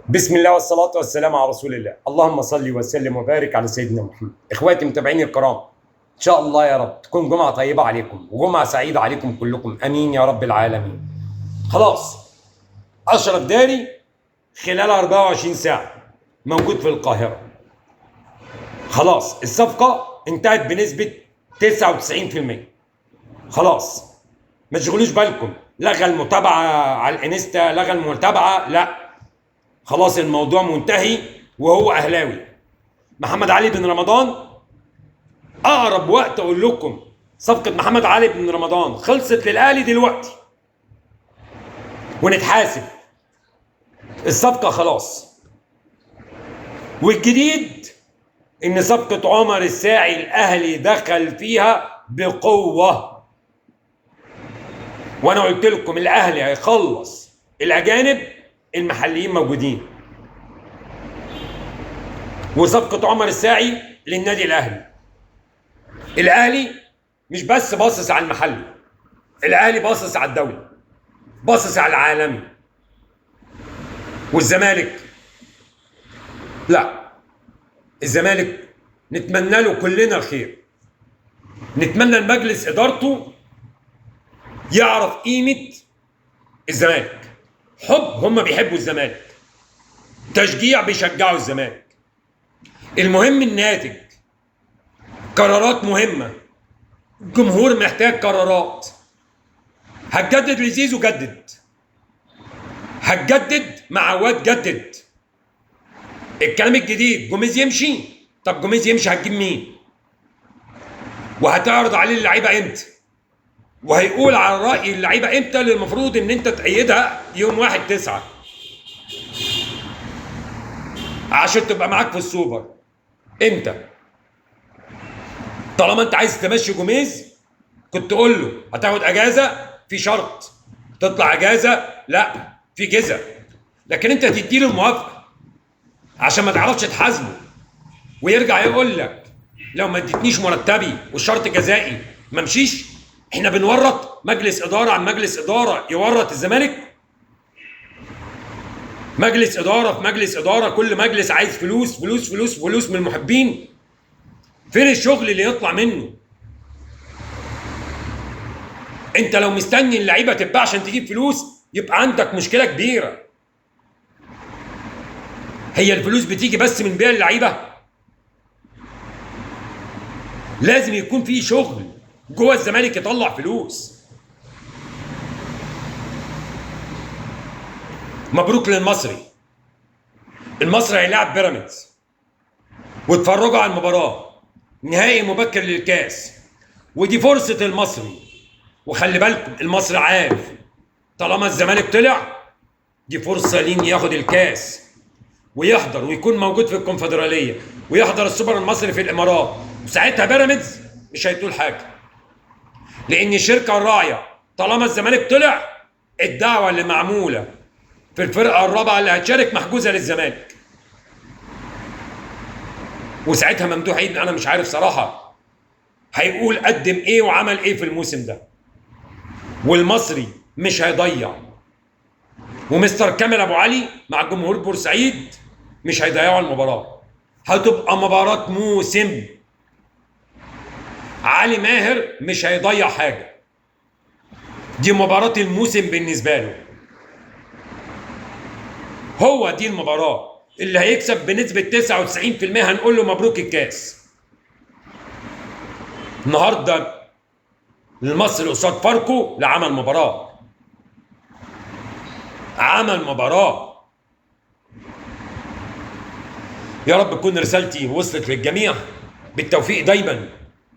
بسم الله والصلاة والسلام على رسول الله. اللهم صل وسلم وبارك على سيدنا محمد. اخواتي متابعيني الكرام، ان شاء الله يا رب تكون جمعة طيبة عليكم وجمعة سعيدة عليكم كلكم، امين يا رب العالمين. خلاص اشرف داري خلال 24 ساعة موجود في القاهرة. خلاص الصفقة انتهت بنسبة 99%. خلاص ما تشغلوش بالكم، لغى المتابعة على الانستا، لغى المتابعة، لا، خلاص الموضوع منتهي وهو اهلاوي. محمد علي بن رمضان اقرب وقت اقول لكم صفقه محمد علي بن رمضان خلصت للاهلي دلوقتي ونتحاسب. الصفقه خلاص. والجديد ان صفقه عمر الساعي الاهلي دخل فيها بقوه، وانا قلت لكم الاهلي هيخلص الاجانب، المحليين موجودين. وصفقة عمر الساعي للنادي الأهلي. الأهلي مش بس باصص على المحلي، الأهلي باصص على الدولي، باصص على العالمي. والزمالك لا، الزمالك نتمنى له كلنا الخير، نتمنى المجلس إدارته يعرف قيمة الزمالك، حب، هم بيحبوا الزمالك، تشجيع بيشجعوا الزمالك. المهم الناتج، قرارات مهمة، الجمهور محتاج قرارات. هتجدد لزيزو جدد، هتجدد مع عواد جدد. الكلام الجديد جوميز يمشي، طب جوميز يمشي هتجيب مين؟ وهتعرض عليه اللعيبة امتى؟ وهيقول على رأي اللعيبة امتى اللي المفروض ان انت تأيدها يوم 1/9 عشان تبقى معاك في السوبر. امتى؟ طالما انت عايز تمشي جوميز كنت تقول له هتاخد اجازه، في شرط تطلع اجازه، لا في جزء، لكن انت تدي له الموافقه عشان ما تعرفش تحاسبه ويرجع يقول لك لو ما اديتنيش مرتبي والشرط جزائي ما مشيش. احنا بنورط مجلس اداره عن مجلس اداره يورط الزمالك. مجلس اداره في مجلس اداره، كل مجلس عايز فلوس فلوس فلوس فلوس من المحبين. فين الشغل اللي يطلع منه؟ انت لو مستني اللعيبه تتباع عشان تجيب فلوس يبقى عندك مشكله كبيره. هي الفلوس بتيجي بس من بيع اللعيبه؟ لازم يكون في شغل جوه الزمالك يطلع فلوس. مبروك للمصري، المصري هيلاعب بيراميدز، واتفرجوا على المباراه، نهائي مبكر للكاس، ودي فرصه المصري. وخلي بالكم المصري عارف طالما الزمالك طلع دي فرصه لين ياخد الكاس ويحضر ويكون موجود في الكونفدراليه ويحضر السوبر المصري في الامارات، وساعتها بيراميدز مش هيطول حاجه، لان الشركه الراعيه طالما الزمالك طلع الدعوه اللي معموله في الفرقه الرابعه اللي هتشارك محجوزه للزمالك. وساعتها ممدوح عيد انا مش عارف صراحه هيقول قدم ايه وعمل ايه في الموسم ده. والمصري مش هيضيع، ومستر كامل ابو علي مع جمهور بورسعيد مش هيضيعوا المباراه. هتبقى مباراه موسم. علي ماهر مش هيضيع حاجه، دي مباراه الموسم بالنسبه له. هو دي المباراه اللي هيكسب بنسبه 99% هنقول له مبروك الكاس. النهارده المصري قصاد فاركو لا، عمل مباراه، عمل مباراه. يا رب تكون رسالتي وصلت للجميع. بالتوفيق دايما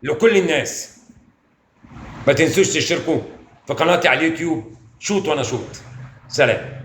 لكل الناس. ما تنسوش تشتركوا في قناتي على اليوتيوب، شوت وانا شوت. سلام.